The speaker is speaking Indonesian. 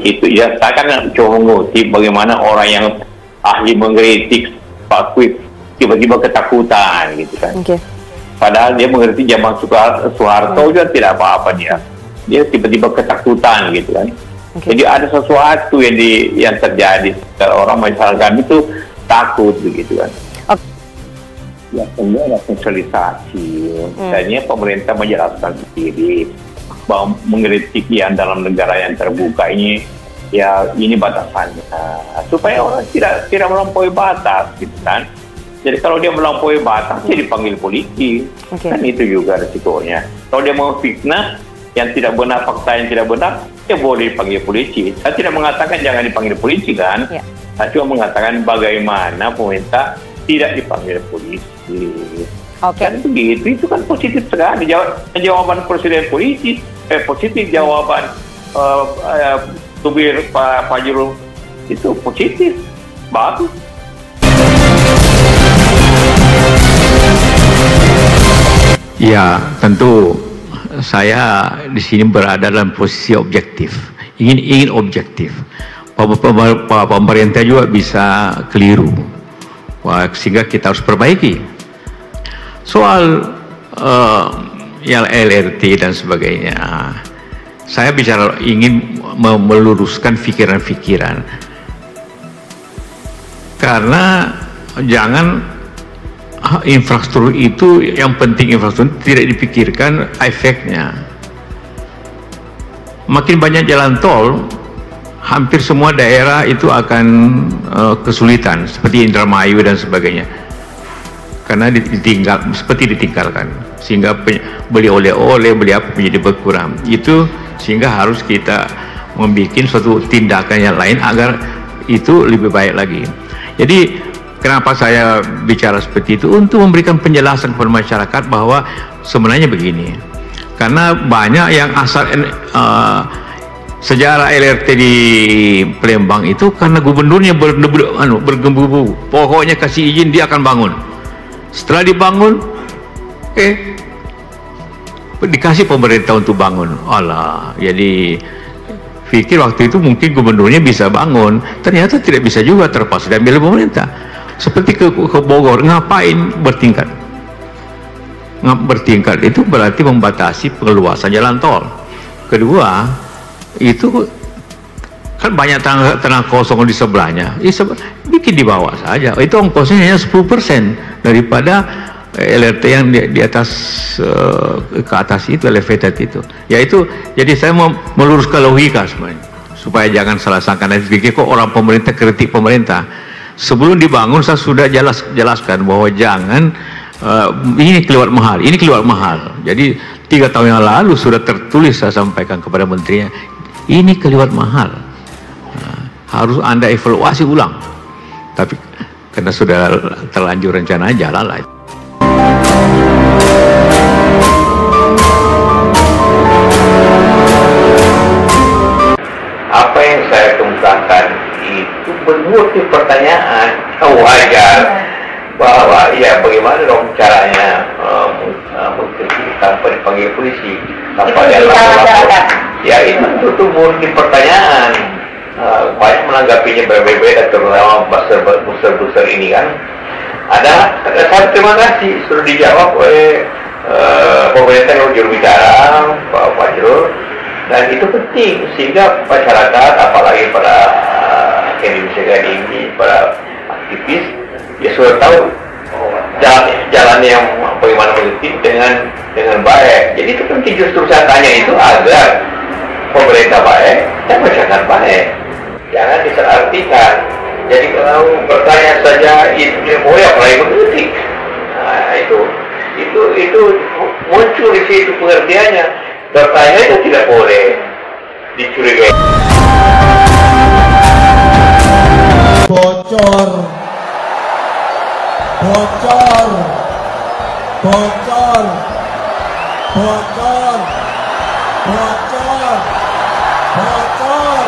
itu ya, saya kan cuma mengutip bagaimana orang yang ahli mengkritik Pak Kwik tiba-tiba ketakutan gitu kan. Padahal dia mengerti zaman Soeharto juga tidak apa-apa dia tiba-tiba ketakutan gitu kan. Jadi ada sesuatu yang terjadi kalau orang misalkan itu takut begitu kan. Ya tentu ada sosialisasi dan ini pemerintah menjelaskan sendiri bahwa mengkritik yang dalam negara yang terbuka ini ya ini batasannya supaya orang tidak melampaui batas gitu kan. Jadi kalau dia melampaui batas dia dipanggil polisi kan itu juga resikonya. Kalau dia mau fitnah yang tidak benar, fakta yang tidak benar, dia boleh dipanggil polisi. Saya tidak mengatakan jangan dipanggil polisi kan. Saya cuma mengatakan bagaimana pemerintah tidak dipanggil polisi. Dan begitu, itu kan positif sekali. Jawaban presiden polisi, positif jawaban Tubir Pak Fajrul itu positif, bagus. Ya, tentu saya di sini berada dalam posisi objektif, ingin objektif. Pemerintah juga bisa keliru, sehingga kita harus perbaiki. Soal yang LRT dan sebagainya, saya ingin meluruskan pikiran-pikiran, karena jangan infrastruktur itu, yang penting infrastruktur tidak dipikirkan efeknya. Makin banyak jalan tol, hampir semua daerah itu akan kesulitan, seperti Indramayu dan sebagainya, karena ditinggalkan, sehingga beli oleh-oleh, beli apa menjadi berkurang. Itu sehingga harus kita membuat suatu tindakan yang lain agar itu lebih baik lagi. Jadi kenapa saya bicara seperti itu? Untuk memberikan penjelasan kepada masyarakat bahwa sebenarnya begini, karena banyak yang asal sejarah LRT di Palembang itu karena gubernurnya bergembubu, pokoknya kasih izin dia akan bangun. Setelah dibangun, dikasih pemerintah untuk bangun. Alah, jadi pikir waktu itu mungkin gubernurnya bisa bangun, ternyata tidak bisa juga, terpaksa diambil pemerintah. Seperti ke Bogor, ngapain bertingkat? Bertingkat itu berarti membatasi perluasan jalan tol. Kedua, itu kan banyak tanah kosong di sebelahnya, bikin di bawah saja. Itu ongkosnya hanya 10% daripada LRT yang di atas, ke atas itu, elevated itu. Ya itu, jadi saya mau meluruskan logika sebenarnya, supaya jangan salah sangka dan pikir kok orang pemerintah kritik pemerintah. Sebelum dibangun saya sudah jelaskan bahwa jangan ini keluar mahal, ini keluar mahal. Jadi 3 tahun yang lalu sudah tertulis, saya sampaikan kepada menterinya, ini keluar mahal, harus Anda evaluasi ulang. Tapi karena sudah terlanjur rencana, jalan lah. Apa yang saya kemukakan itu bermutu pertanyaan wajar, bahwa ya bagaimana dong caranya tanpa dipanggil polisi, tanpa ada lapor. Ya itu murni pertanyaan. Banyak menanggapinya berbeda, terutama booster ini kan. Saya terima kasih sudah dijawab oleh pemerintah yang juru bicara Pak Fajrul, dan itu penting sehingga masyarakat, apalagi para Indonesia ini, para aktivis, ya sudah tahu jalan yang bagaimana politik dengan baik. Jadi itu penting, justru saya tanya itu agar pemerintah baik dan masyarakat baik, jangan disalahartikan. Jadi kalau bertanya saja itu tidak boleh, apalagi politik. Nah itu muncul di situ pengertiannya. Bertanya itu tidak boleh dicurigai. Bocor, bocor, bocor, bocor, bocor, bocor.